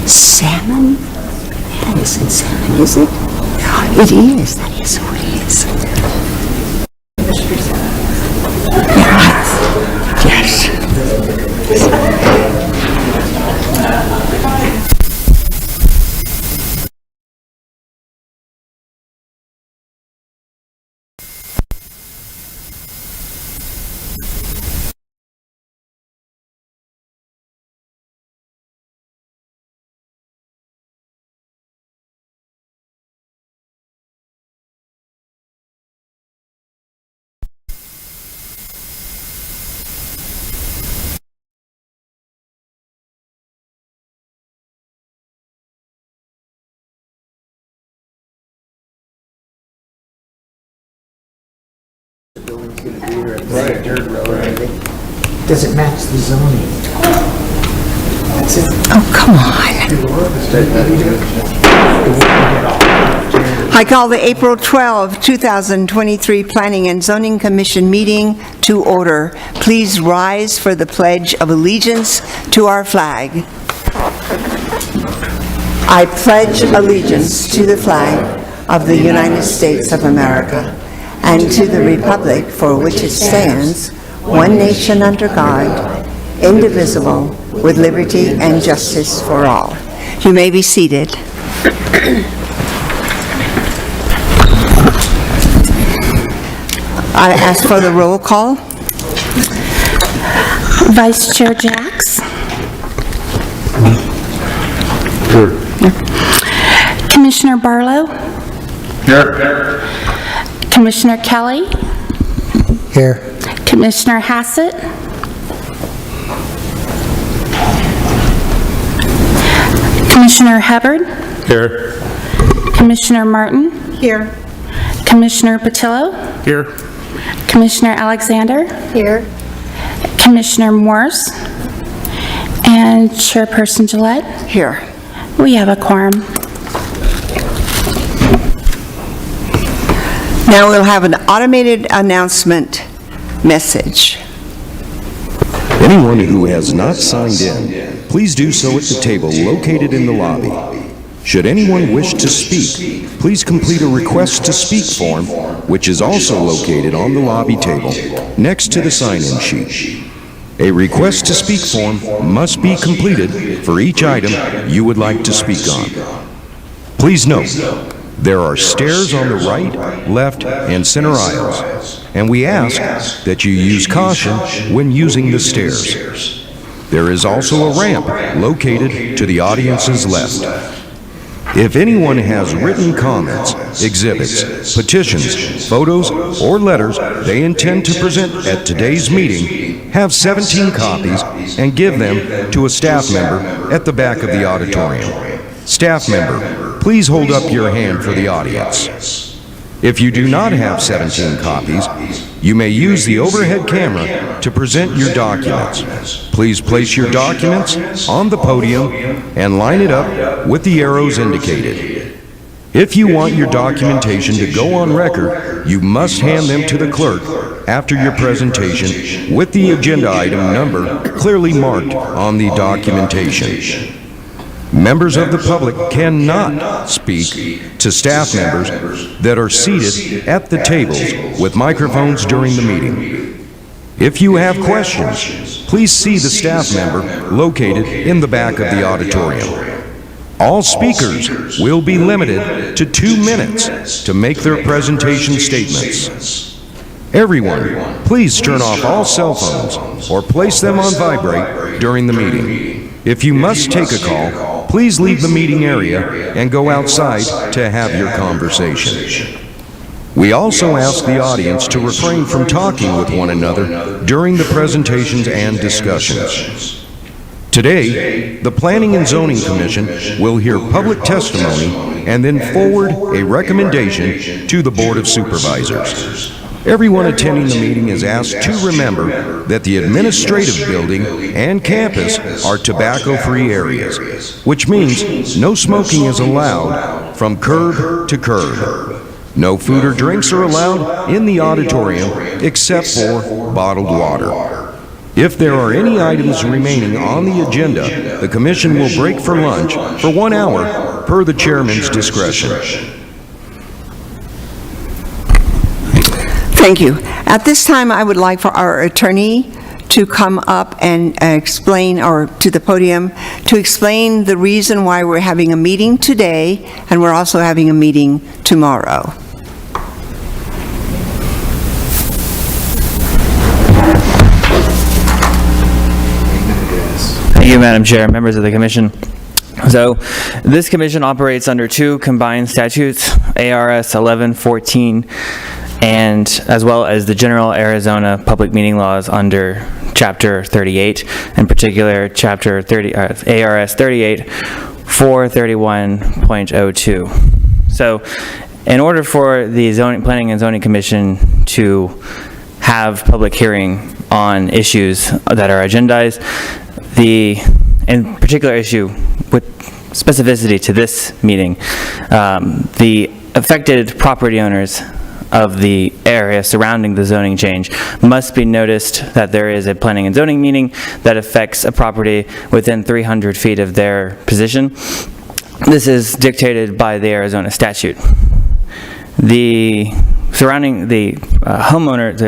Salmon? That isn't salmon, is it? It is. That is who it is. Yes. Does it match the zoning? That's it. Oh, come on. I call the April 12, 2023 Planning and Zoning Commission meeting to order. Please rise for the Pledge of Allegiance to our flag. I pledge allegiance to the flag of the United States of America and to the republic for which it stands, one nation under God, indivisible, with liberty and justice for all. You may be seated. I ask for the roll call. Vice Chair Jacks. Here. Commissioner Barlow. Here. Commissioner Kelly. Here. Commissioner Hassett. Commissioner Hubbard. Here. Commissioner Martin. Here. Commissioner Patillo. Here. Commissioner Alexander. Here. Commissioner Morse. And Chairperson Gillette. Here. We have a quorum. Now we'll have an automated announcement message. Anyone who has not signed in, please do so at the table located in the lobby. Should anyone wish to speak, please complete a request to speak form, which is also located on the lobby table next to the sign-in sheet. A request to speak form must be completed for each item you would like to speak on. Please note, there are stairs on the right, left, and center aisles, and we ask that you use caution when using the stairs. There is also a ramp located to the audience's left. If anyone has written comments, exhibits, petitions, photos, or letters they intend to present at today's meeting, have 17 copies and give them to a staff member at the back of the auditorium. Staff member, please hold up your hand for the audience. If you do not have 17 copies, you may use the overhead camera to present your documents. Please place your documents on the podium and line it up with the arrows indicated. If you want your documentation to go on record, you must hand them to the clerk after your presentation with the agenda item number clearly marked on the documentation. Members of the public cannot speak to staff members that are seated at the tables with microphones during the meeting. If you have questions, please see the staff member located in the back of the auditorium. All speakers will be limited to 2 minutes to make their presentation statements. Everyone, please turn off all cell phones or place them on vibrate during the meeting. If you must take a call, please leave the meeting area and go outside to have your conversation. We also ask the audience to refrain from talking with one another during the presentations and discussions. Today, the Planning and Zoning Commission will hear public testimony and then forward a recommendation to the Board of Supervisors. Everyone attending the meeting is asked to remember that the administrative building and campus are tobacco-free areas, which means no smoking is allowed from curb to curb. No food or drinks are allowed in the auditorium except for bottled water. If there are any items remaining on the agenda, the commission will break for lunch for 1 hour per the chairman's discretion. Thank you. At this time, I would like for our attorney to come up and explain, or to the podium, to explain the reason why we're having a meeting today, and we're also having a meeting tomorrow. Thank you, Madam Chair, members of the commission. So, this commission operates under two combined statutes, ARS 1114, and as well as the general Arizona public meeting laws under Chapter 38, in particular Chapter 30, ARS 38 431.02. So, in order for the Planning and Zoning Commission to have public hearing on issues that are agendized, the in particular issue with specificity to this meeting, the affected property owners of the area surrounding the zoning change must be noticed that there is a planning and zoning meeting that affects a property within 300 feet of their position. This is dictated by the Arizona statute. The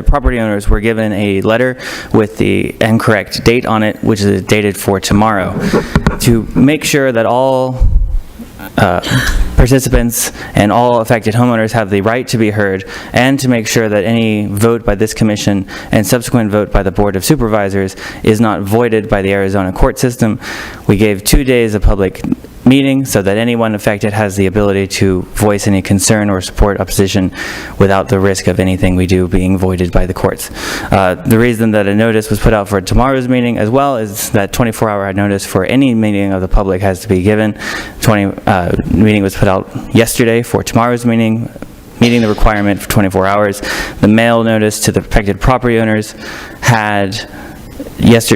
property owners were given a letter with the incorrect date on it, which is dated for tomorrow, to make sure that all participants and all affected homeowners have the right to be heard, and to make sure that any vote by this commission and subsequent vote by the Board of Supervisors is not voided by the Arizona court system. We gave 2 days of public meeting so that anyone affected has the ability to voice any concern or support opposition without the risk of anything we do being voided by the courts. The reason that a notice was put out for tomorrow's meeting as well is that 24-hour notice for any meeting of the public has to be given. Meeting was put out yesterday for tomorrow's meeting, meeting the requirement for 24 hours. The mail notice to the affected property owners had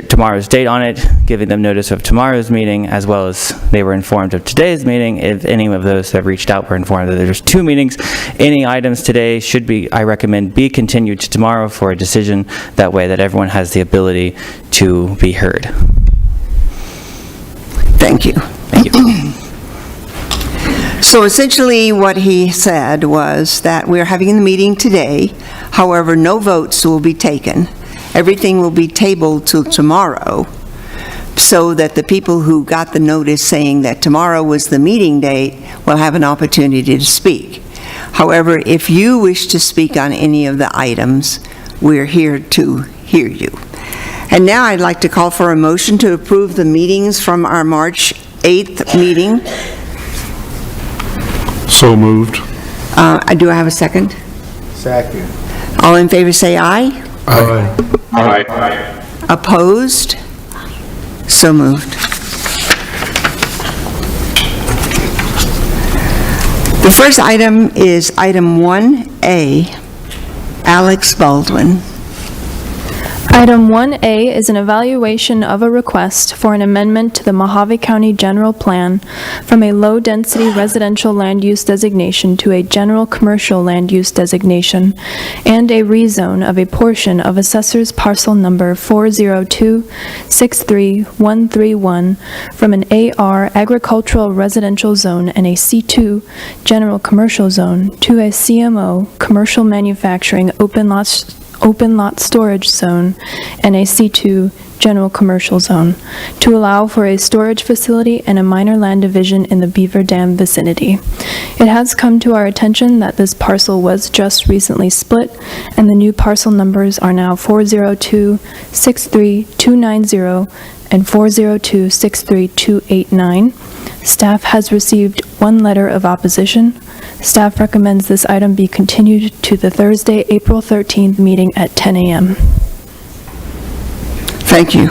tomorrow's date on it, giving them notice of tomorrow's meeting, as well as they were informed of today's meeting. If any of those that have reached out were informed that there's 2 meetings, any items today should be, I recommend, be continued to tomorrow for a decision. That way that everyone has the ability to be heard. Thank you. Thank you. So essentially, what he said was that we're having the meeting today, however, no votes will be taken. Everything will be tabled till tomorrow, so that the people who got the notice saying that tomorrow was the meeting date will have an opportunity to speak. However, if you wish to speak on any of the items, we're here to hear you. And now I'd like to call for a motion to approve the meetings from our March 8th meeting. So moved. Do I have a second? Second. All in favor say aye. Aye. Opposed? So moved. The first item is item 1A, Alex Baldwin. Item 1A is an evaluation of a request for an amendment to the Mojave County General Plan from a low-density residential land use designation to a general commercial land use designation, and a rezone of a portion of Assessor's Parcel Number 402-63131 from an AR Agricultural Residential Zone and a C2 General Commercial Zone to a CMO Commercial Manufacturing Open Lot Storage Zone and a C2 General Commercial Zone to allow for a storage facility and a minor land division in the Beaver Dam vicinity. It has come to our attention that this parcel was just recently split, and the new parcel numbers are now 402-63290 and 402-63289. Staff has received 1 letter of opposition. Staff recommends this item be continued to the Thursday, April 13th meeting at 10 a.m. Thank you.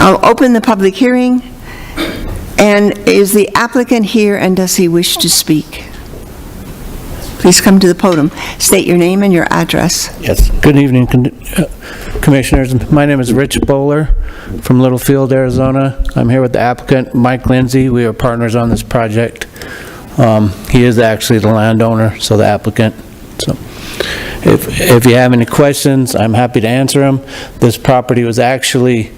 I'll open the public hearing. And is the applicant here, and does he wish to speak? Please come to the podium. State your name and your address. Yes. Good evening, Commissioners. My name is Rich Bowler from Littlefield, Arizona. I'm here with the applicant, Mike Lindsay. We are partners on this project. He is actually the landowner, so the applicant. So If you have any questions, I'm happy to answer them. This property was actually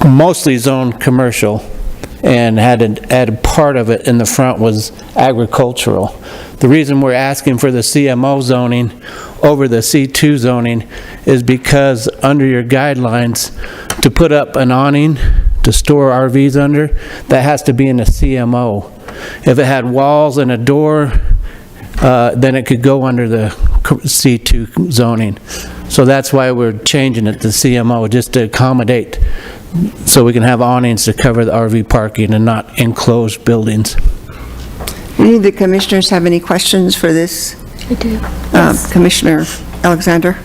mostly zoned commercial and had a part of it in the front was agricultural. The reason we're asking for the CMO zoning over the C2 zoning is because under your guidelines, to put up an awning to store RVs under, that has to be in a CMO. If it had walls and a door, then it could go under the C2 zoning. So that's why we're changing it to CMO, just to accommodate, so we can have awnings to cover the RV parking and not enclosed buildings. Any of the commissioners have any questions for this? I do. Commissioner Alexander?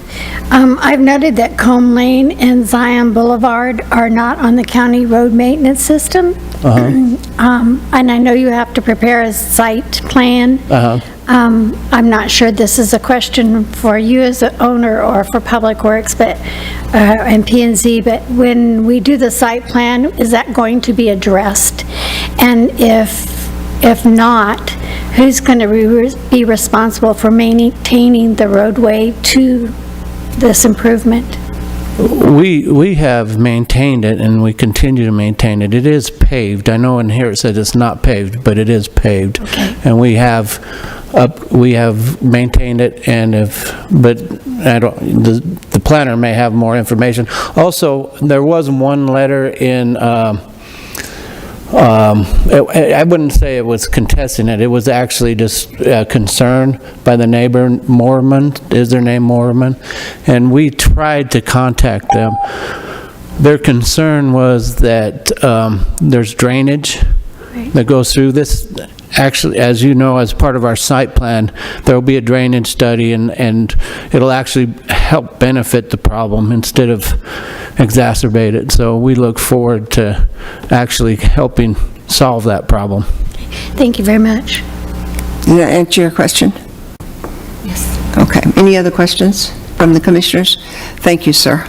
I've noted that Comb Lane and Zion Boulevard are not on the county road maintenance system. And I know you have to prepare a site plan. I'm not sure this is a question for you as an owner or for Public Works, but, and P&Z, but when we do the site plan, is that going to be addressed? And if not, who's going to be responsible for maintaining the roadway to this improvement? We have maintained it, and we continue to maintain it. It is paved. I know in here it says it's not paved, but it is paved. Okay. And we have maintained it, and but I don't, the planner may have more information. Also, there was one letter in, I wouldn't say it was contesting it. It was actually just concern by the neighbor, Moorman, is their name Moorman? And we tried to contact them. Their concern was that there's drainage that goes through this. Actually, as you know, as part of our site plan, there will be a drainage study, and it'll actually help benefit the problem instead of exacerbate it. So we look forward to actually helping solve that problem. Thank you very much. Did that answer your question? Yes. Okay. Any other questions from the commissioners? Thank you, sir.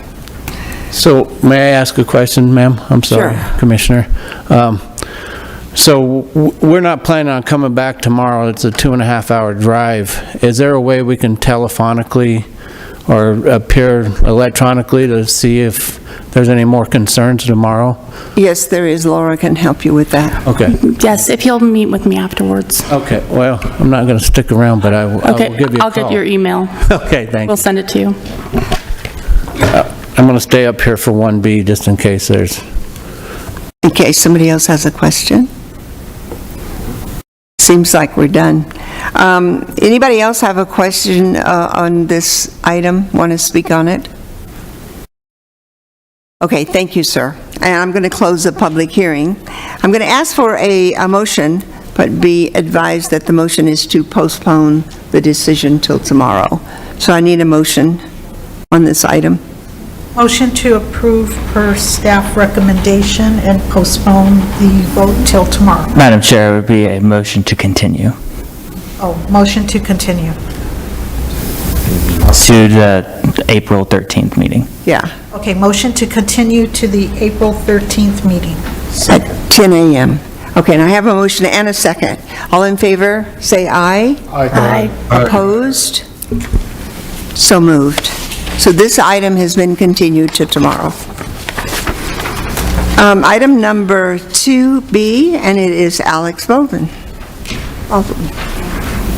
So may I ask a question, ma'am? I'm sorry, Sure. Commissioner. So we're not planning on coming back tomorrow. It's a 2.5-hour drive. Is there a way we can telephonically or appear electronically to see if there's any more concerns tomorrow? Yes, there is. Laura can help you with that. Okay. Yes, if you'll meet with me afterwards. Okay, well, I'm not going to stick around, but I will give you a Okay, call. I'll get your email. Okay, thank We'll you. send it to you. I'm going to stay up here for 1B just in case there's... In case somebody else has a question? Seems like we're done. Anybody else have a question on this item? Want to speak on it? Okay, thank you, sir. And I'm going to close the public hearing. I'm going to ask for a motion, but be advised that the motion is to postpone the decision till tomorrow. So I need a motion on this item. Motion to approve per staff recommendation and postpone the vote till tomorrow. Madam Chair, it would be a motion to continue Oh, motion to continue. to the April 13th meeting. Yeah, Okay, motion to continue to the April 13th meeting. at 10 a.m. Okay, and I have a motion and a second. All in favor, say aye. Aye. Opposed? So moved. So this item has been continued to tomorrow. Item number 2B, and it is Alex Baldwin.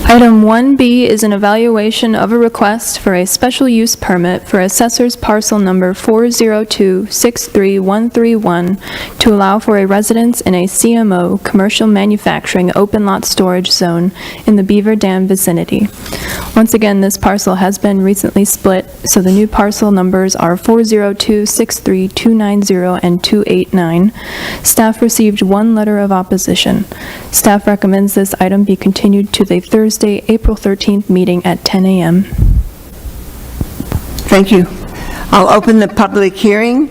Item 1B is an evaluation of a request for a special use permit for assessor's parcel number 402-63131 to allow for a residence in a CMO, commercial manufacturing open lot storage zone in the Beaver Dam vicinity. Once again, this parcel has been recently split, so the new parcel numbers are 402-63290 and 289. Staff received one letter of opposition. Staff recommends this item be continued to the Thursday, April 13th meeting at 10 a.m. Thank you. I'll open the public hearing.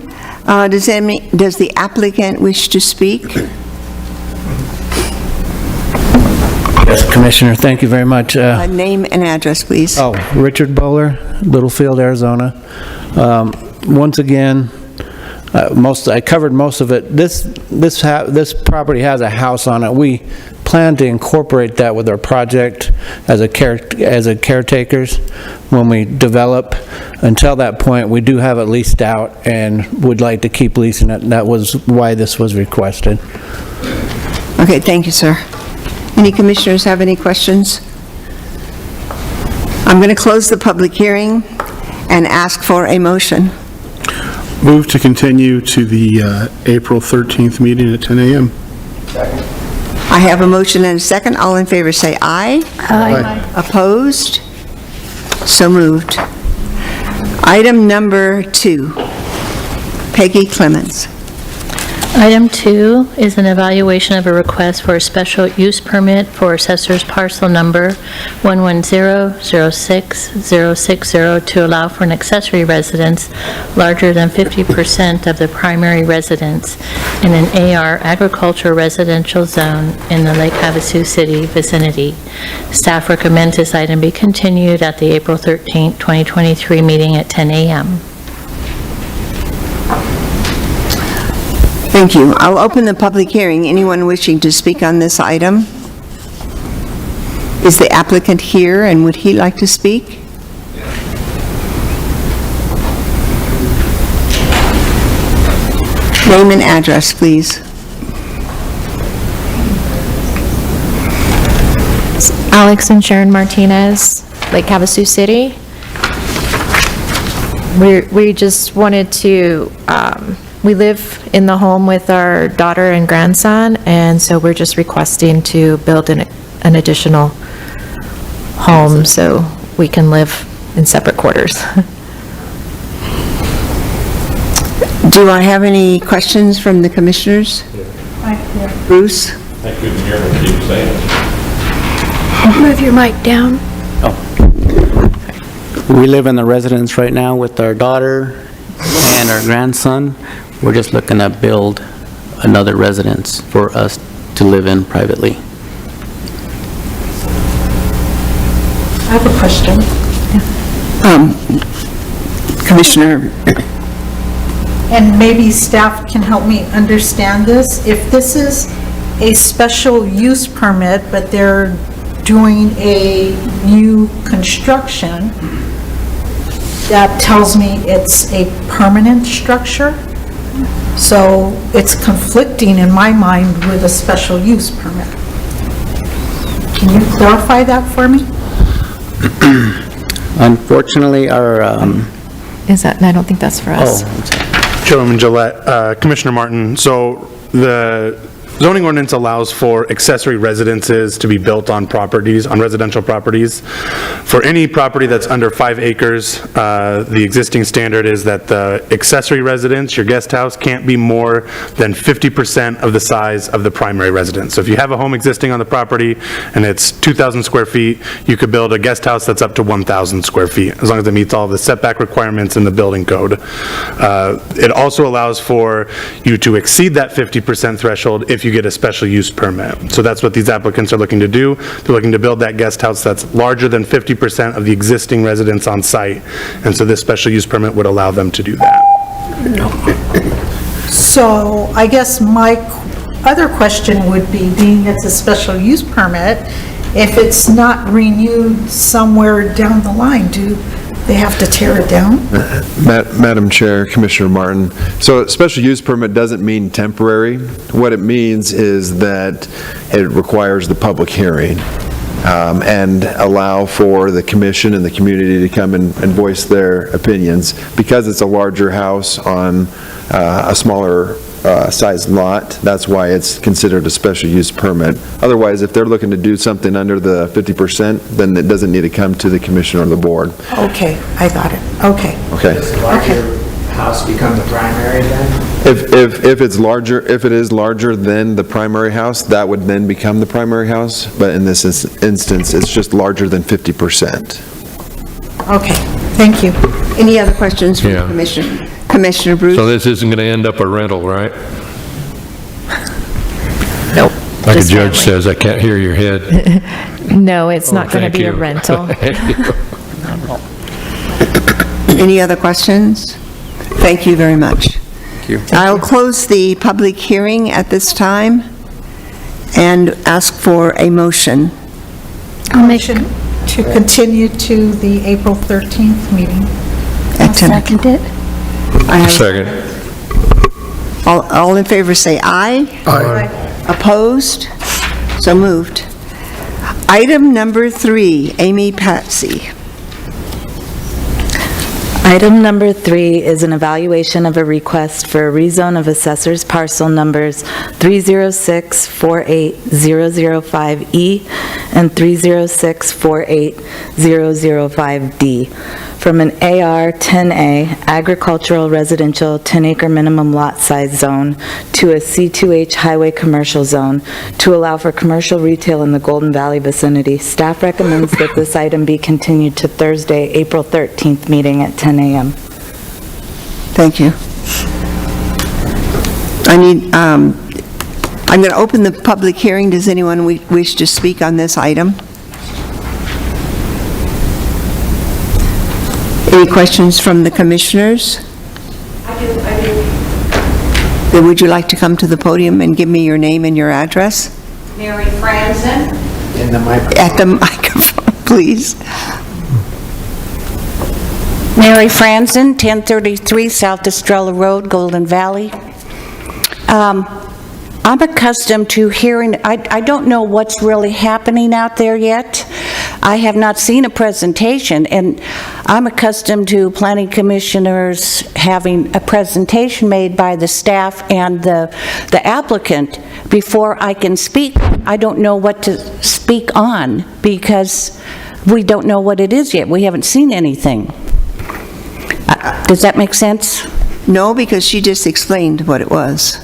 Does the applicant wish to speak? Yes, Commissioner, thank you very much. Name and address, please. Oh, Richard Bowler, Littlefield, Arizona. Once again, I covered most of it. This property has a house on it. We plan to incorporate that with our project as a caretakers when we develop. Until that point, we do have it leased out and would like to keep leasing it. That was why this was requested. Okay, thank you, sir. Any commissioners have any questions? I'm going to close the public hearing and ask for a motion. Move to continue to the April 13th meeting at 10 a.m. I have a motion and a second. All in favor say aye. Aye. Opposed? So moved. Item number 2, Peggy Clemens. Item 2 is an evaluation of a request for a special use permit for assessor's parcel number 110-06060 to allow for an accessory residence larger than 50% of the primary residence in an AR agricultural residential zone in the Lake Havasu City vicinity. Staff recommends this item be continued at the April 13th, 2023 meeting at 10 a.m. Thank you. I'll open the public hearing. Anyone wishing to speak on this item? Is the applicant here, and would he like to speak? Name and address, please. Alex and Sharon Martinez, Lake Havasu City. We just wanted to, we live in the home with our daughter and grandson, and so we're just requesting to build an additional home so we can live in separate quarters. Do I have any questions from the commissioners? Bruce? I couldn't hear what you were saying. Move your mic down. We live in the residence right now with our daughter and our grandson. We're just looking to build another residence for us to live in privately. I have a question. Commissioner, And maybe staff can help me understand this. If this is a special use permit, but they're doing a new construction, that tells me it's a permanent structure. So it's conflicting in my mind with a special use permit. Can you clarify that for me? Unfortunately, our, Is that, I don't think that's for us. Chairwoman Gillette, Commissioner Martin, so the zoning ordinance allows for accessory residences to be built on properties, on residential properties. For any property that's under 5 acres, the existing standard is that the accessory residence, your guest house, can't be more than 50% of the size of the primary residence. So if you have a home existing on the property and it's 2,000 square feet, you could build a guest house that's up to 1,000 square feet, as long as it meets all the setback requirements in the building code. It also allows for you to exceed that 50% threshold if you get a special use permit. So that's what these applicants are looking to do. They're looking to build that guest house that's larger than 50% of the existing residents on site. And so this special use permit would allow them to do that. So I guess my other question would be, being it's a special use permit, if it's not renewed somewhere down the line, do they have to tear it down? Madam Chair, Commissioner Martin, so a special use permit doesn't mean temporary. What it means is that it requires the public hearing and allow for the commission and the community to come and voice their opinions. Because it's a larger house on a smaller sized lot, that's why it's considered a special use permit. Otherwise, if they're looking to do something under the 50%, then it doesn't need to come to the commission or the board. Okay, I got it. Okay. Okay. Does the larger house become the primary then? If it's larger, if it is larger than the primary house, that would then become the primary house. But in this instance, it's just larger than 50%. Okay, thank you. any other questions from the Yeah. Commissioner? Commissioner Bruce? So this isn't going to end up a rental, right? Nope. Like a just judge family. says, I can't hear your head. No, it's not going to Thank be a you. rental. Any other questions? Thank you very much. Thank you. I'll close the public hearing at this time and ask for a motion. I'll make, Motion to continue to the April 13th meeting. I'll second it. I have- Second. All in favor say aye. Aye. Opposed? So moved. Item number 3, Amy Patsy. Item number 3 is an evaluation of a request for a rezone of assessors parcel numbers 306-48005E and 306-48005D from an AR 10A agricultural residential 10-acre minimum lot size zone to a C2H highway commercial zone to allow for commercial retail in the Golden Valley vicinity. Staff recommends that this item be continued to Thursday, April 13th meeting at 10 a.m. Thank you. I'm going to open the public hearing. Does anyone wish to speak on this item? Any questions from the commissioners? I do. Then would you like to come to the podium and give me your name and your address? Mary Franzen. At the microphone, please. Mary Franzen, 1033 South Estrella Road, Golden Valley. I'm accustomed to hearing, I don't know what's really happening out there yet. I have not seen a presentation, and I'm accustomed to planning commissioners having a presentation made by the staff and the applicant before I can speak. I don't know what to speak on because we don't know what it is yet. We haven't seen anything. Does that make sense? No, because she just explained what it was.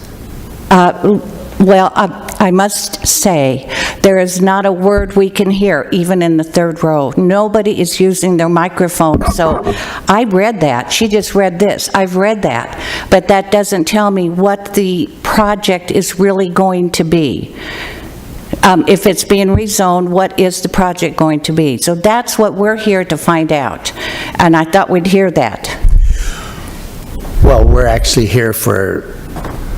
Well, I must say, there is not a word we can hear, even in the third row. Nobody is using their microphone, so I read that. She just read this. I've read that, but that doesn't tell me what the project is really going to be. If it's being rezoned, what is the project going to be? So that's what we're here to find out, and I thought we'd hear that. Well, we're actually here for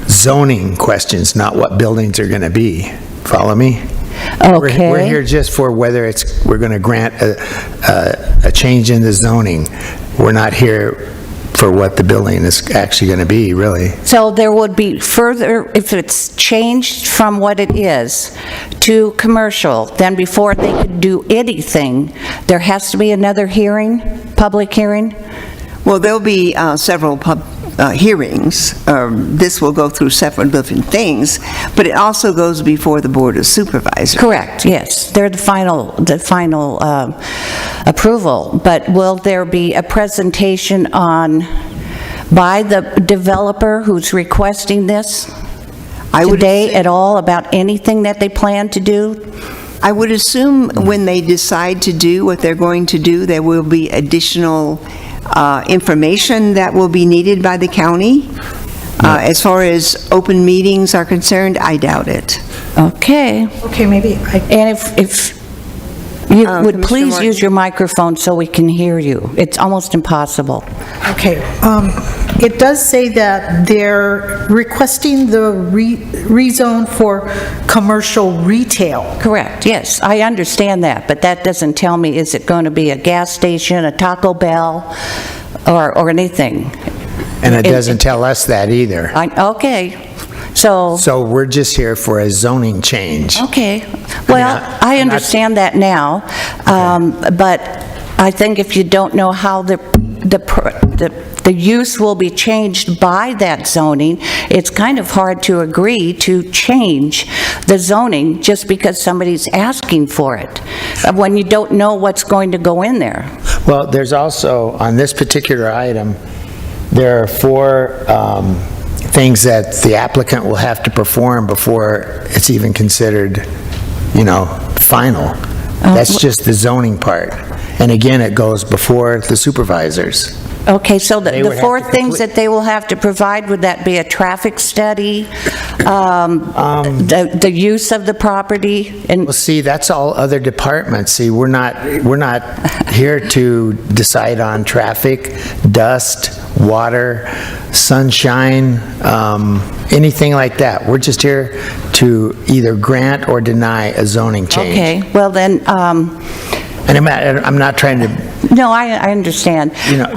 zoning questions, not what buildings are going to be. Follow me? Okay. We're here just for whether we're going to grant a change in the zoning. We're not here for what the building is actually going to be, really. So there would be further, if it's changed from what it is to commercial, then before they could do anything, there has to be another hearing, public hearing? Well, there'll be several hearings. This will go through several different things, but it also goes before the Board of Supervisors. Correct, yes. They're the final approval. But will there be a presentation by the developer who's requesting this today at all about anything that they plan to do? I would assume when they decide to do what they're going to do, there will be additional information that will be needed by the county. As far as open meetings are concerned, I doubt it. Okay. Okay, maybe And if you would please use your microphone so we can hear you. It's almost impossible. Okay, it does say that they're requesting the rezone for commercial retail. Correct, yes, I understand that, but that doesn't tell me, is it going to be a gas station, a Taco Bell, or anything? And it doesn't tell us that either. Okay, so we're just here for a zoning change. Okay, well, I understand that now, but I think if you don't know how the use will be changed by that zoning, it's kind of hard to agree to change the zoning just because somebody's asking for it, when you don't know what's going to go in there. Well, there's also, on this particular item, there are 4 things that the applicant will have to perform before it's even considered, final. That's just the zoning part. And again, it goes before the supervisors. Okay, so They the would have four to things that they will have to provide, would that be a traffic study, the use of the property? And Well, see, that's all other departments. See, we're not here to decide on traffic, dust, water, sunshine, anything like that. We're just here to either grant or deny a zoning change. Okay, well then, And I'm not trying to, no, I understand. you know,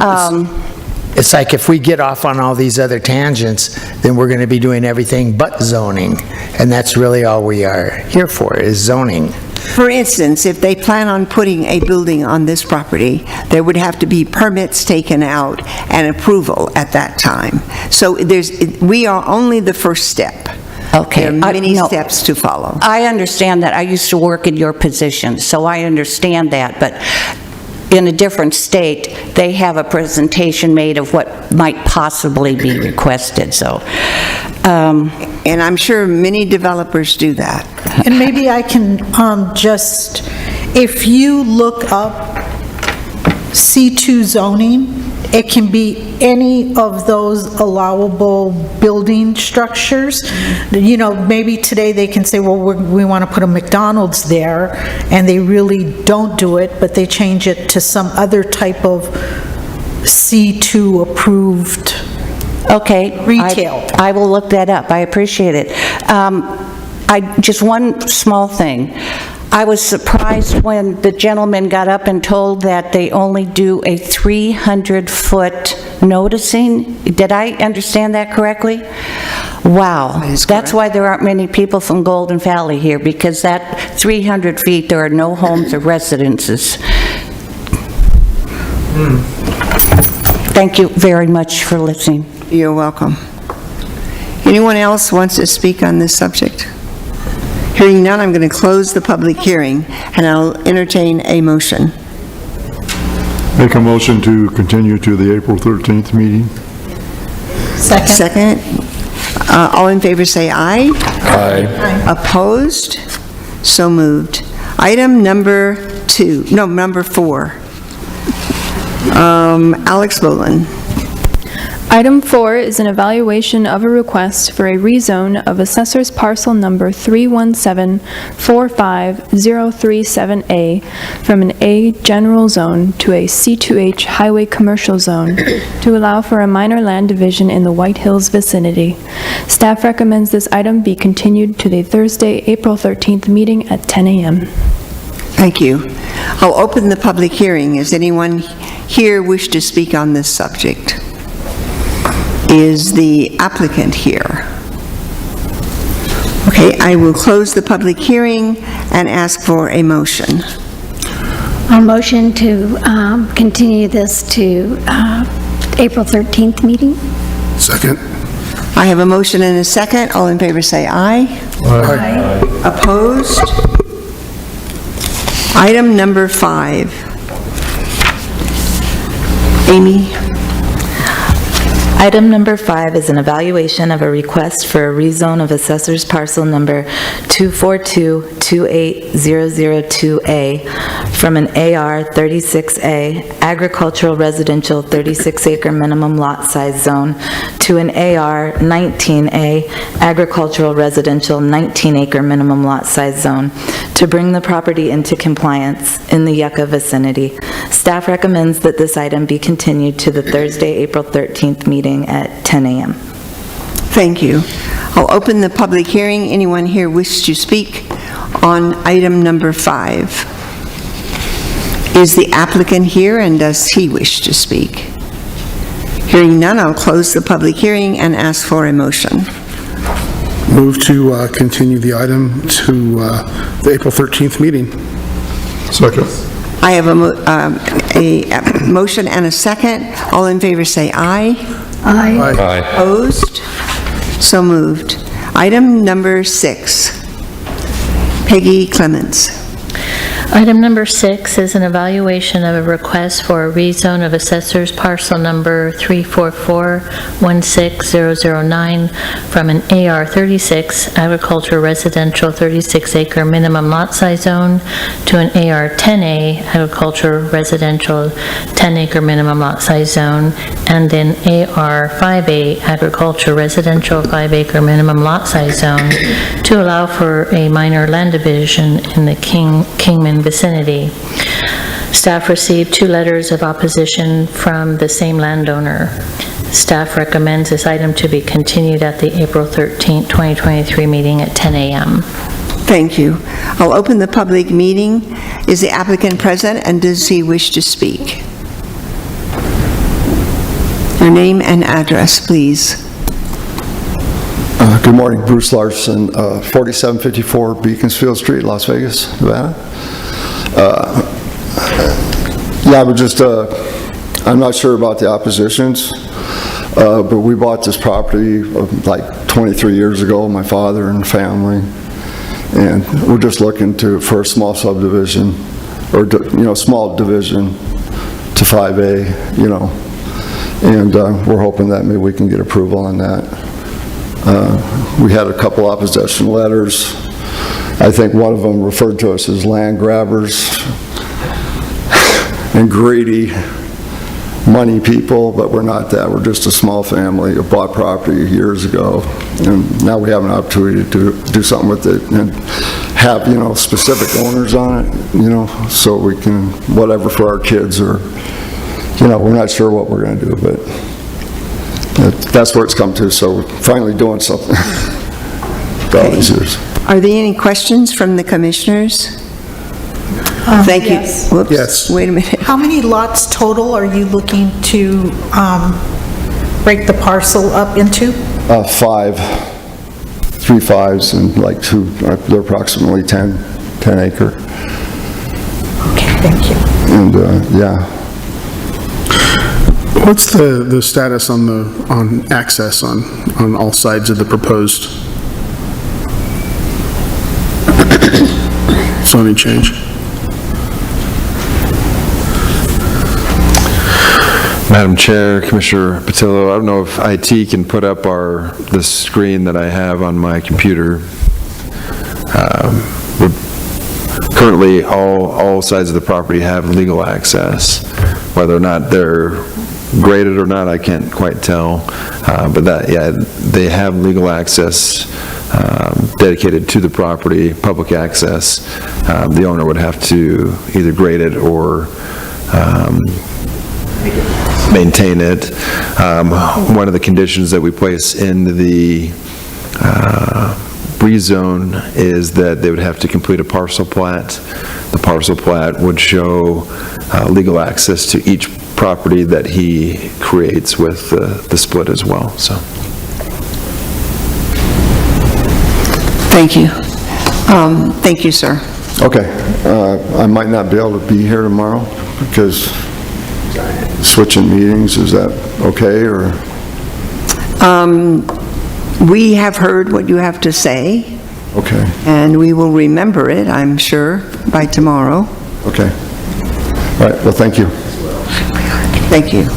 it's like if we get off on all these other tangents, then we're going to be doing everything but zoning. And that's really all we are here for, is zoning. For instance, if they plan on putting a building on this property, there would have to be permits taken out and approval at that time. So we are only the first step. Okay. There are many no. steps to follow. I understand that. I used to work in your position, so I understand that, but in a different state, they have a presentation made of what might possibly be requested, so. And I'm sure many developers do that. And maybe I can just, if you look up C2 zoning, it can be any of those allowable building structures. You know, maybe today they can say, well, we want to put a McDonald's there, and they really don't do it, but they change it to some other type of C2 approved Okay. retail. I will look that up. I appreciate it. Just one small thing. I was surprised when the gentleman got up and told that they only do a 300-foot noticing. Did I understand that correctly? Wow. That's why there aren't many people from Golden Valley here, because that 300 feet, there are no homes or residences. Thank you very much for listening. You're welcome. Anyone else wants to speak on this subject? Hearing none, I'm going to close the public hearing, and I'll entertain a motion. Make a motion to continue to the April 13th meeting. Second. All in favor say aye. Aye. Opposed? So moved. Item number 4. Alex Boland. Item 4 is an evaluation of a request for a rezone of assessor's parcel number 317450337A from an A general zone to a C2H highway commercial zone to allow for a minor land division in the White Hills vicinity. Staff recommends this item be continued to the Thursday, April 13th meeting at 10 a.m. Thank you. I'll open the public hearing. Does anyone here wish to speak on this subject? Is the applicant here? Okay, I will close the public hearing and ask for a motion. A motion to continue this to April 13th meeting. Second. I have a motion and a second. All in favor say aye. Aye. Opposed? Item number 5. Amy? Item number 5 is an evaluation of a request for a rezone of assessor's parcel number 242-28002A from an AR 36A agricultural residential 36-acre minimum lot size zone to an AR 19A agricultural residential 19-acre minimum lot size zone to bring the property into compliance in the Yucca vicinity. Staff recommends that this item be continued to the Thursday, April 13th meeting at 10 a.m. Thank you. I'll open the public hearing. Anyone here wish to speak on item number 5? Is the applicant here, and does he wish to speak? Hearing none, I'll close the public hearing and ask for a motion. Move to continue the item to the April 13th meeting. Second. I have a motion and a second. All in favor say aye. Aye. Aye. Opposed? So moved. Item number 6. Peggy Clements. Item number 6 is an evaluation of a request for a rezone of assessor's parcel number 344-16009 from an AR 36 agriculture residential 36-acre minimum lot size zone to an AR 10A agriculture residential 10-acre minimum lot size zone and an AR 5A agriculture residential 5-acre minimum lot size zone to allow for a minor land division in the Kingman vicinity. Staff received 2 letters of opposition from the same landowner. Staff recommends this item to be continued at the April 13, 2023 meeting at 10 a.m. Thank you. I'll open the public meeting. Is the applicant present, and does he wish to speak? Your name and address, please. Good morning, Bruce Larson, 4754 Beaconsfield Street, Las Vegas, Nevada. Yeah, but just, I'm not sure about the oppositions, but we bought this property like 23 years ago, my father and family, and we're just looking for a small subdivision, or, small division to 5A, and we're hoping that maybe we can get approval on that. We had a couple opposition letters. I think one of them referred to us as land grabbers and greedy money people, but we're not that. We're just a small family who bought property years ago, and now we have an opportunity to do something with it and have, specific owners on it, so we can, whatever for our kids, or, we're not sure what we're going to do, but that's where it's come to, so we're finally doing something for all these years. Are there any questions from the commissioners? Thank you. Yes. Whoops. Yes. Wait a minute. How many lots total are you looking to break the parcel up into? 5, 3 5s, and like 2, they're approximately 10 acre. Okay, thank you. And, yeah. What's the status on access on all sides of the proposed zoning change? Madam Chair, Commissioner Patillo, I don't know if IT can put up the screen that I have on my computer. Currently, all sides of the property have legal access. Whether or not they're graded or not, I can't quite tell. But they have legal access dedicated to the property, public access. The owner would have to either grade it or maintain it. One of the conditions that we place in the rezone is that they would have to complete a parcel plat. The parcel plat would show legal access to each property that he creates with the split as well. So, Thank you. Thank you, sir. Okay. I might not be able to be here tomorrow because switching meetings, is that okay, or? We have heard what you have to say, Okay, and we will remember it, I'm sure, by tomorrow. okay. All right, well, thank you. Thank you.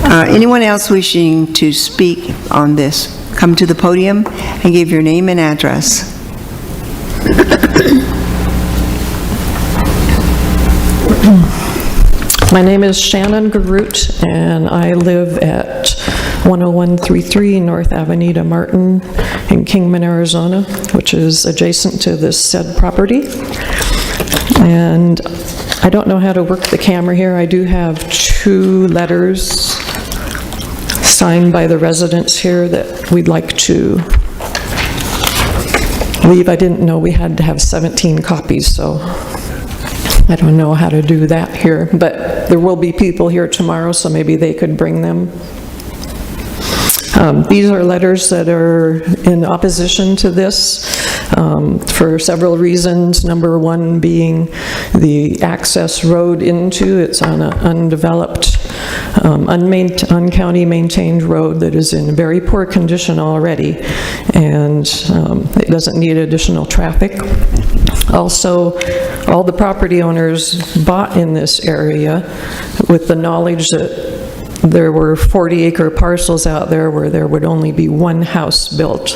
Anyone else wishing to speak on this, come to the podium and give your name and address. My name is Shannon Garut, and I live at 10133 North Avenida Martin in Kingman, Arizona, which is adjacent to this said property. And I don't know how to work the camera here. I do have 2 letters signed by the residents here that we'd like to leave. I didn't know we had to have 17 copies, so I don't know how to do that here, but there will be people here tomorrow, so maybe they could bring them. These are letters that are in opposition to this for several reasons. Number 1 being the access road into, it's on an undeveloped, un-county maintained road that is in very poor condition already, and it doesn't need additional traffic. Also, all the property owners bought in this area with the knowledge that there were 40-acre parcels out there where there would only be one house built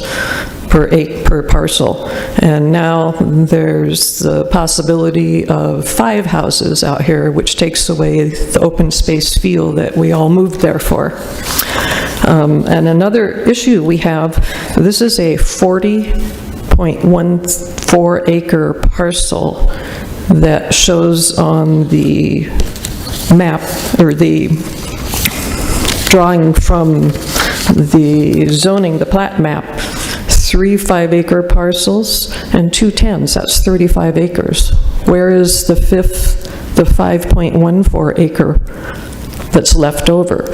per parcel. And now there's the possibility of 5 houses out here, which takes away the open space feel that we all moved there for. And another issue we have, this is a 40.14 acre parcel that shows on the map, or the drawing from the zoning, the plat map, 3 5-acre parcels and 2 10s, that's 35 acres. Where is the 5.14 acre that's left over?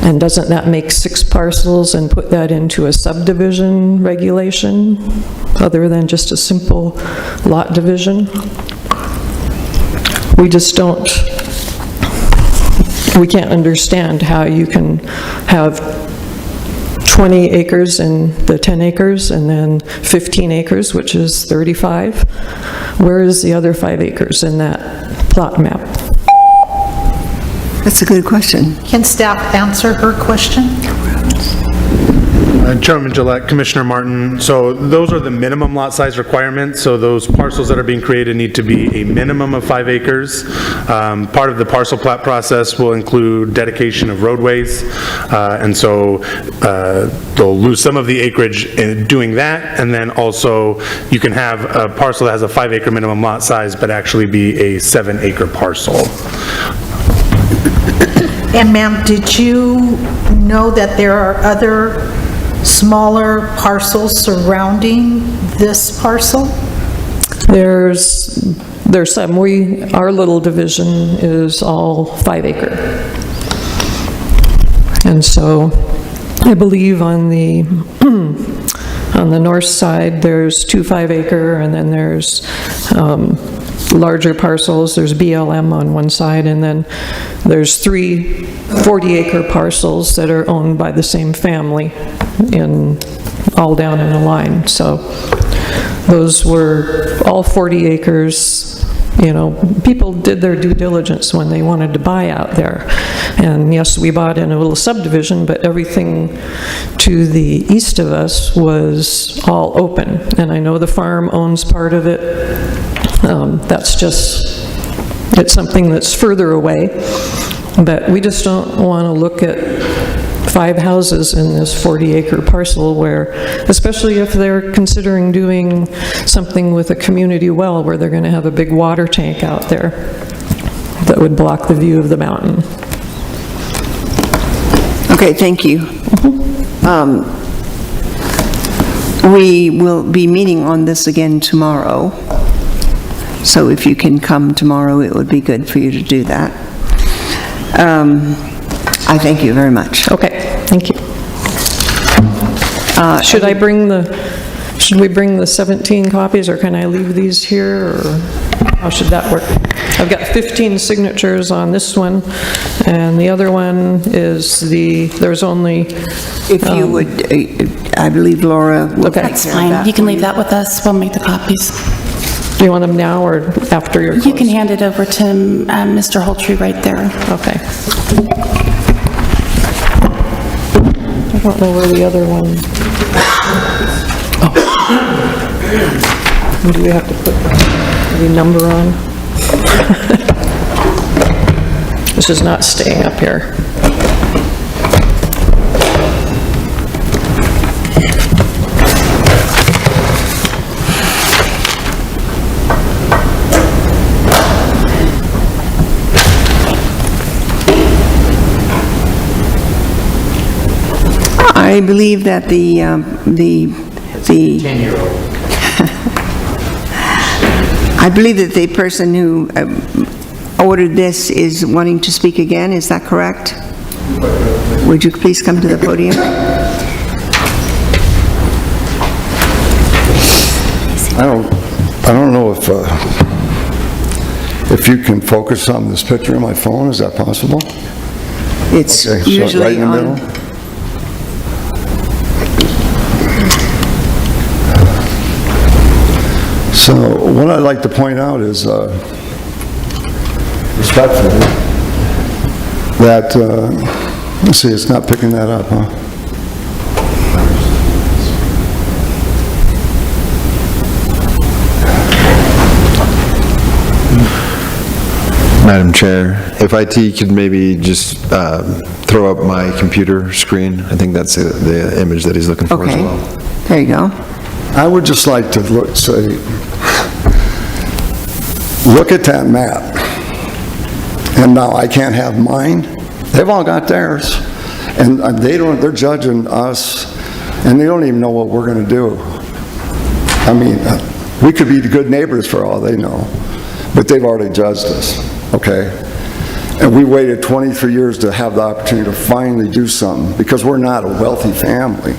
And doesn't that make 6 parcels and put that into a subdivision regulation, other than just a simple lot division? We just don't, we can't understand how you can have 20 acres in the 10 acres and then 15 acres, which is 35. Where is the other 5 acres in that plot map? That's a good question. Can staff answer her question? Chairman Gillette, Commissioner Martin, so those are the minimum lot size requirements. So those parcels that are being created need to be a minimum of 5 acres. Part of the parcel plat process will include dedication of roadways, and so they'll lose some of the acreage in doing that, and then also you can have a parcel that has a 5-acre minimum lot size but actually be a 7-acre parcel. And ma'am, did you know that there are other smaller parcels surrounding this parcel? There's some. Our little division is all 5-acre. And so I believe on the north side, there's 2 5-acre, and then there's larger parcels. There's BLM on one side, and then there's 3 40-acre parcels that are owned by the same family, all down in a line. So those were all 40 acres. You know, people did their due diligence when they wanted to buy out there. And yes, we bought in a little subdivision, but everything to the east of us was all open. And I know the farm owns part of it. That's just, it's something that's further away. But we just don't want to look at 5 houses in this 40-acre parcel where, especially if they're considering doing something with a community well where they're going to have a big water tank out there that would block the view of the mountain. Okay, thank you. We will be meeting on this again tomorrow. So if you can come tomorrow, it would be good for you to do that. I thank you very much. Okay, thank you. Should we bring the 17 copies, or can I leave these here, or how should that work? I've got 15 signatures on this one, and the other one is there's only... If you would, I believe Laura will take care of That's fine. You can leave that with us. We'll make the copies. Do you want them now or after your close? You can hand it over to Mr. Holtree right there. Okay. I don't know where the other one... Oh. Do we have to put the number on? This is not staying up here. I believe that the 10-year-old. I believe that the person who ordered this is wanting to speak again. Is that correct? Would you please come to the podium? I don't know if you can focus on this picture on my phone. Is that possible? It's Okay, so usually right in the on. middle. So what I'd like to point out is, respectfully, that, let's see, it's not picking that up, huh? Madam Chair, if IT could maybe just throw up my computer screen, I think that's the image that he's looking for as Okay. well. There you go. I would just like to look at that map. And now I can't have mine. They've all got theirs. And they're judging us, and they don't even know what we're going to do. I mean, we could be the good neighbors for all they know, but they've already judged us, okay? And we waited 23 years to have the opportunity to finally do something, because we're not a wealthy family.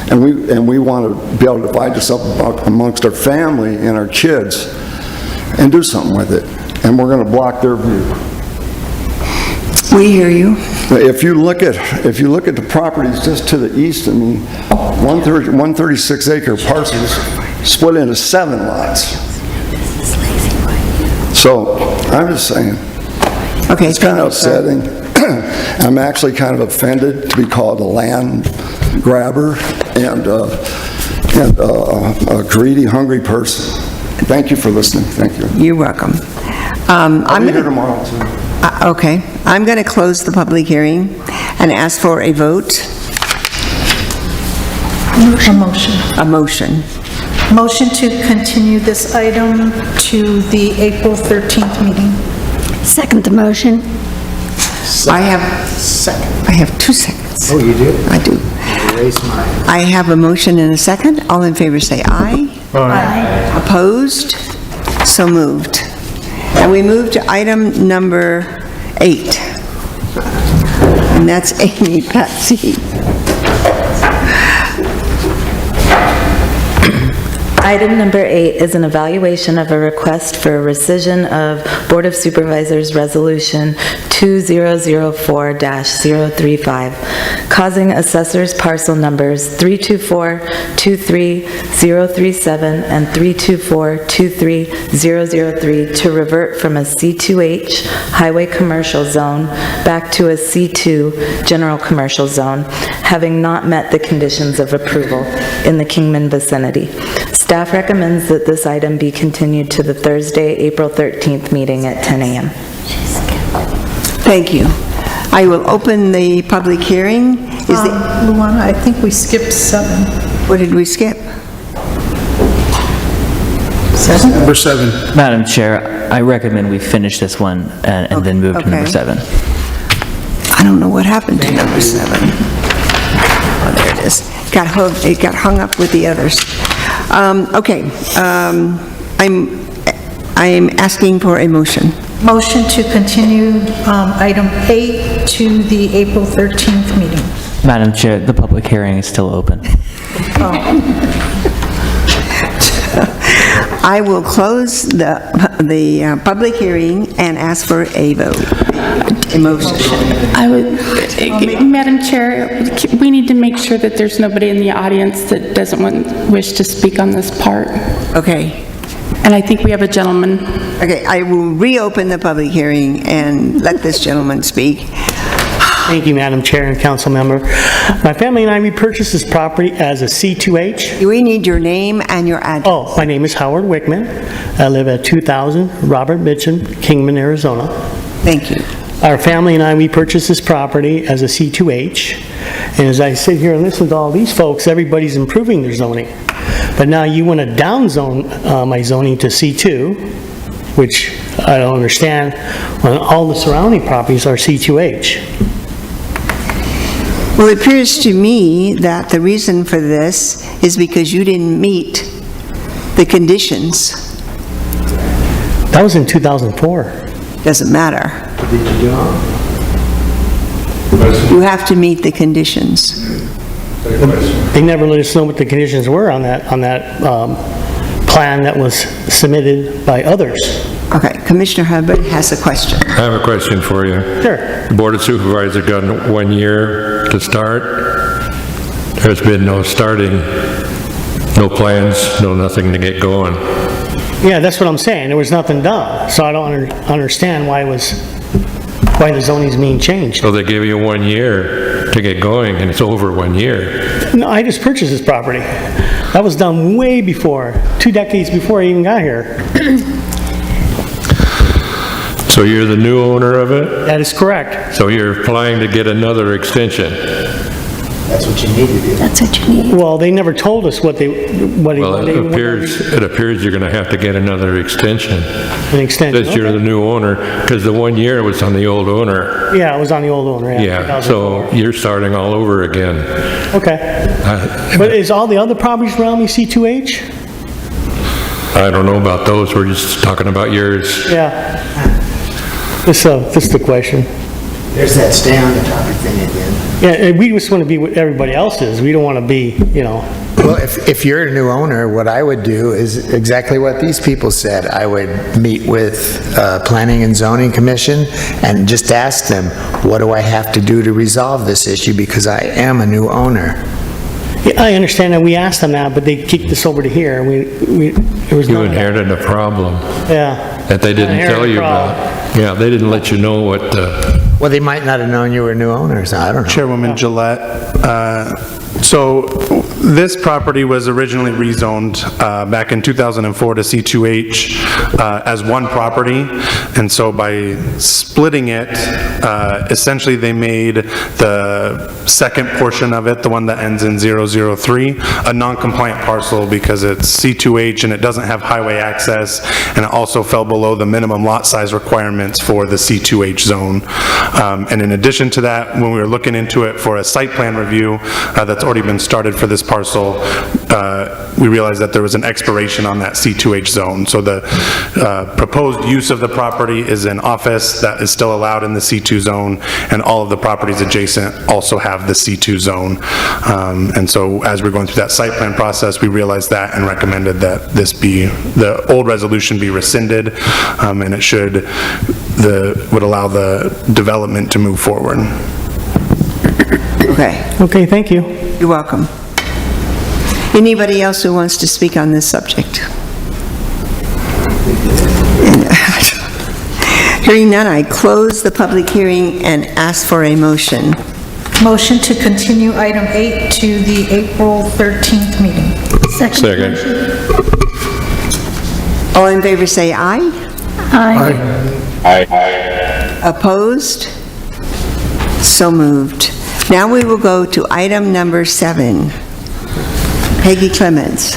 And we want to be able to divide this up amongst our family and our kids and do something with it. And we're going to block their view. We hear you. If you look at the properties just to the east of me, 136 acre parcels split into 7 lots. So I'm just saying, okay, it's kind of upsetting. I'm actually kind of offended to be called a land grabber and a greedy, hungry person. Thank you for listening. Thank you. You're welcome. I'll be here tomorrow too. Okay, I'm going to close the public hearing and ask for a vote. A motion. A motion. Motion to continue this item to the April 13th meeting. Second the motion. I have 2 seconds. Oh, you do? I do. Erase mine. I have a motion and a second. All in favor say aye. Aye. Opposed? So moved. And we move to item number 8. And that's Amy Patsy. Item number 8 is an evaluation of a request for a rescission of Board of Supervisors Resolution 2004-035, causing assessors parcel numbers 324-23037 and 324-23003 to revert from a C2H Highway Commercial Zone back to a C2 General Commercial Zone, having not met the conditions of approval in the Kingman vicinity. Staff recommends that this item be continued to the Thursday, April 13th meeting at 10 a.m. Thank you. I will open the public hearing. Luana, I think we skipped 7. What did we skip? 7? Number 7. Madam Chair, I recommend we finish this one and then move to number 7. I don't know what happened to number 7. Oh, there it is. It got hung up with the others. Okay, I'm asking for a motion. Motion to continue item 8 to the April 13th meeting. Madam Chair, the public hearing is still open. I will close the public hearing and ask for a vote, a motion. Madam Chair, we need to make sure that there's nobody in the audience that doesn't wish to speak on this part. Okay. And I think we have a gentleman. Okay, I will reopen the public hearing and let this gentleman speak. Thank you, Madam Chair and Council Member. My family and I, we purchased this property as a C2H. We need your name and your address. Oh, my name is Howard Wickman. I live at 2000 Robert Mitchum, Kingman, Arizona. Thank you. Our family and I, we purchased this property as a C2H. And as I sit here and listen to all these folks, everybody's improving their zoning. But now you want to downzone my zoning to C2, which I don't understand, when all the surrounding properties are C2H. Well, it appears to me that the reason for this is because you didn't meet the conditions. That was in 2004. Doesn't matter. Did you do it? You have to meet the conditions. They never let us know what the conditions were on that plan that was submitted by others. Okay, Commissioner Hubbard has a question. I have a question for you. Sure. The Board of Supervisors got 1 year to start. There's been no starting, no plans, no nothing to get going. Yeah, that's what I'm saying. There was nothing done. So I don't understand why the zoning's being changed. So they give you 1 year to get going, and it's over 1 year. No, I just purchased this property. That was done way before, 2 decades before I even got here. So you're the new owner of it? That is correct. So you're applying to get another extension? That's what you need to do. That's what you need. Well, they never told us what they. Well, it appears you're going to have to get another extension. An extension. Because you're the new owner, because the 1 year was on the old owner. Yeah, it was on the old owner, yeah. Yeah, so you're starting all over again. Okay. But is all the other properties around me C2H? I don't know about those, we're just talking about yours. Yeah. This is the question. There's that stay on the topic thing again. Yeah, and we just want to be what everybody else is. We don't want to be, Well, if you're a new owner, what I would do is exactly what these people said. I would meet with Planning and Zoning Commission and just ask them, what do I have to do to resolve this issue, because I am a new owner. Yeah, I understand that we asked them that, but they kicked us over to here. There was You inherited a problem Yeah. that they didn't tell you about. Yeah, they didn't let you know what Well, they might not have known you were new owners, I don't know. Chairwoman Gillette, so this property was originally rezoned back in 2004 to C2H as one property, and so by splitting it, essentially they made the second portion of it, the one that ends in 003, a non-compliant parcel because it's C2H and it doesn't have highway access, and it also fell below the minimum lot size requirements for the C2H zone. And in addition to that, when we were looking into it for a site plan review that's already been started for this parcel, we realized that there was an expiration on that C2H zone. So the proposed use of the property is an office that is still allowed in the C2 zone, and all of the properties adjacent also have the C2 zone. And so as we're going through that site plan process, we realized that and recommended that the old resolution be rescinded, and it would allow the development to move forward. Okay. Okay, thank you. You're welcome. Anybody else who wants to speak on this subject? Hearing none, I close the public hearing and ask for a motion. Motion to continue item 8 to the April 13th meeting. Second. All in favor say aye. Aye. Opposed? So moved. Now we will go to item number 7. Peggy Clements.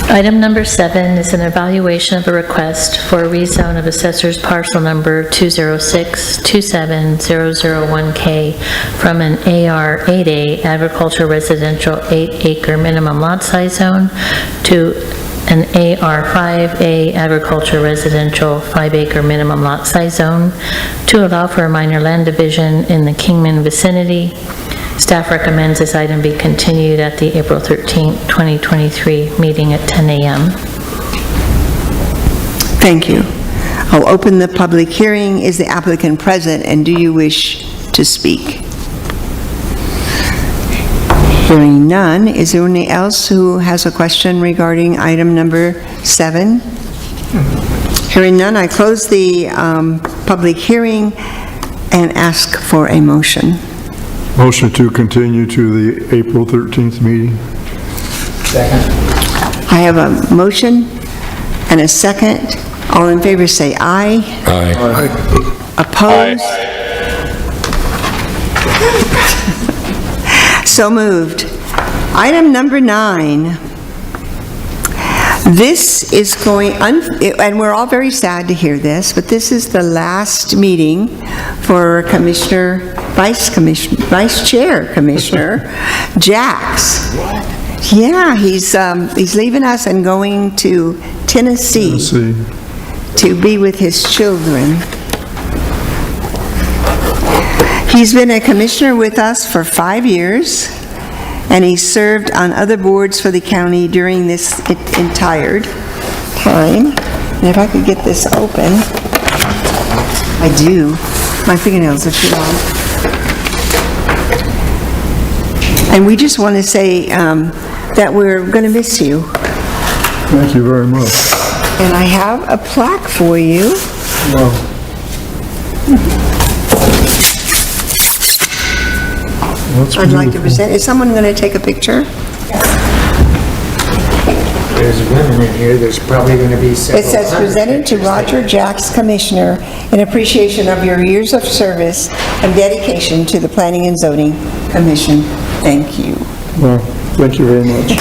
Item number 7 is an evaluation of a request for a rezone of assessor's parcel number 206-27001K from an AR 8A agricultural residential 8-acre minimum lot size zone to an AR 5A agriculture residential 5-acre minimum lot size zone to allow for a minor land division in the Kingman vicinity. Staff recommends this item be continued at the April 13th, 2023 meeting at 10 a.m. Thank you. I'll open the public hearing. Is the applicant present, and do you wish to speak? Hearing none, is there anyone else who has a question regarding item number 7? Hearing none, I close the public hearing and ask for a motion. Motion to continue to the April 13th meeting. Second. I have a motion and a second. All in favor say aye. Aye. Opposed? So moved. Item number 9. This is going, and we're all very sad to hear this, but this is the last meeting for Vice Chair Commissioner Jax. Yeah, he's leaving us and going to Tennessee to be with his children. He's been a commissioner with us for 5 years, and he served on other boards for the county during this entire time. And if I could get this open, I do. My fingernails are too long. And we just want to say that we're going to miss you. Thank you very much. And I have a plaque for you. I'd like to present. Is someone going to take a picture? There's women in here, there's probably going to be several. It says, presented to Roger Jacks, Commissioner, in appreciation of your years of service and dedication to the Planning and Zoning Commission. Thank you. Well, thank you very much.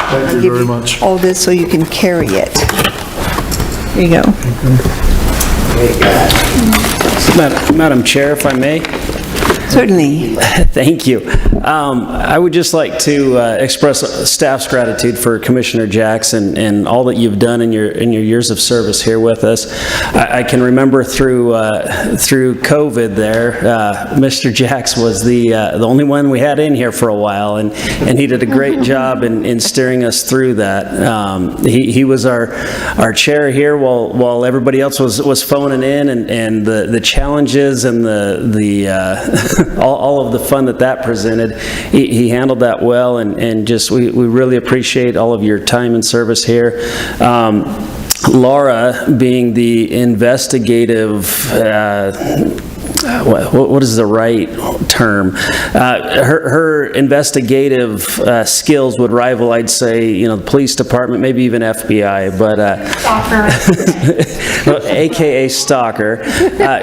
Thank you very much. All this so you can carry it. Here you go. Madam Chair, if I may? Certainly. Thank you. I would just like to express staff's gratitude for Commissioner Jackson and all that you've done in your years of service here with us. I can remember through COVID there, Mr. Jacks was the only one we had in here for a while, and he did a great job in steering us through that. He was our chair here while everybody else was phoning in, and the challenges and the all of the fun that presented. He handled that well, and just we really appreciate all of your time and service here. Laura, being the investigative, what is the right term? Her investigative skills would rival, I'd say, the police department, maybe even FBI, but AKA stalker.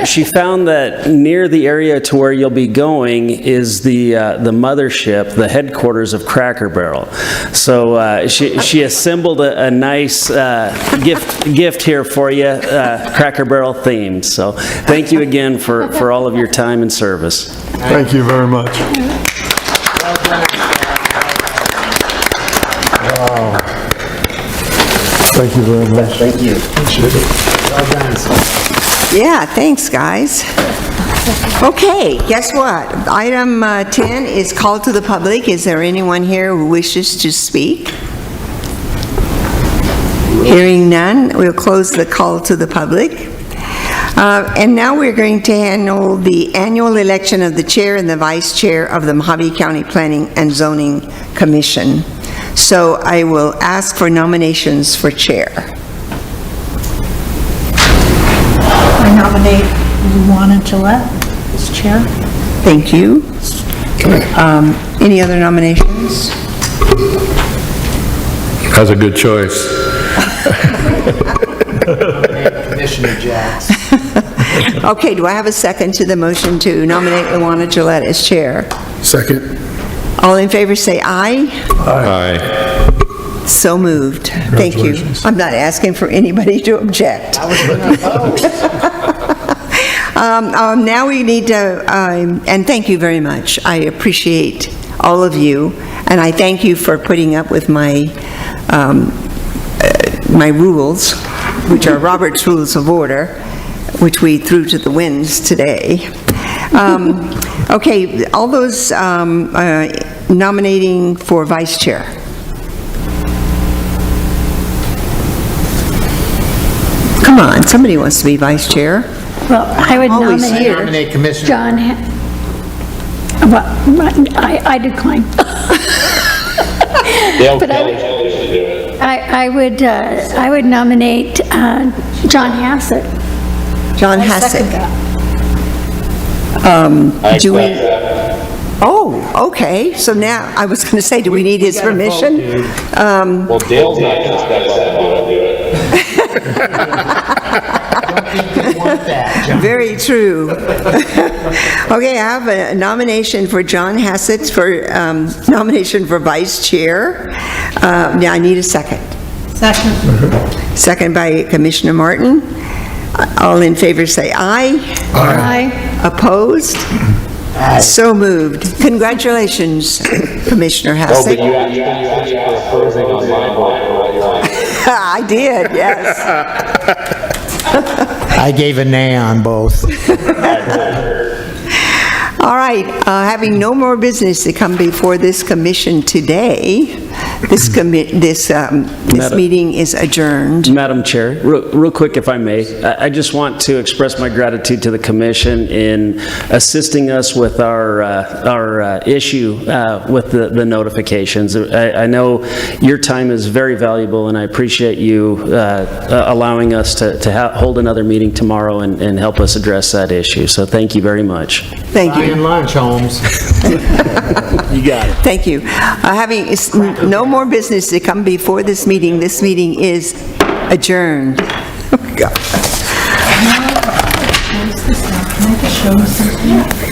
She found that near the area to where you'll be going is the mothership, the headquarters of Cracker Barrel. So she assembled a nice gift here for you, Cracker Barrel themed. So thank you again for all of your time and service. Thank you very much. Wow. Thank you very much. Thank you. Appreciate it. Well done. Yeah, thanks, guys. Okay, guess what? Item 10 is called to the public. Is there anyone here who wishes to speak? Hearing none, we'll close the call to the public. And now we're going to handle the annual election of the chair and the vice chair of the Mojave County Planning and Zoning Commission. So I will ask for nominations for chair. I nominate Luana Gillette as chair. Thank you. Any other nominations? That's a good choice. Commissioner Jacks. Okay, do I have a second to the motion to nominate Luana Gillette as chair? Second. All in favor say aye. Aye. So moved. Thank you. I'm not asking for anybody to object. I was going to oppose. Now we need to, and thank you very much. I appreciate all of you, and I thank you for putting up with my rules, which are Robert's Rules of Order, which we threw to the winds today. Okay, all those nominating for vice chair. Come on, somebody wants to be vice chair. Well, I would Always nominate here. Nominate Commissioner. John, well, I decline. But I would nominate John Hassett. John I Hassett. second that. Do we? Oh, okay. So now, I was going to say, do we need his permission? Well, Dale's not going to step up and do it. Very true. Okay, I have a nomination for John Hassett for nomination for vice chair. Now I need a second. Second. Second by Commissioner Martin. All in favor say aye. Aye. Opposed? So moved. Congratulations, Commissioner Oh, Hassett. but you asked for opposing on my vote. I did, yes. I gave a nay on both. All right, having no more business to come before this commission today, This meeting is adjourned. Madam Chair, real quick if I may, I just want to express my gratitude to the commission in assisting us with our issue with the notifications. I know your time is very valuable, and I appreciate you allowing us to hold another meeting tomorrow and help us address that issue. So thank you very much. Thank you. Buy and lunch, Holmes. You got it. Thank you. Having no more business to come before this meeting is adjourned. Oh, God. Can I just show you something?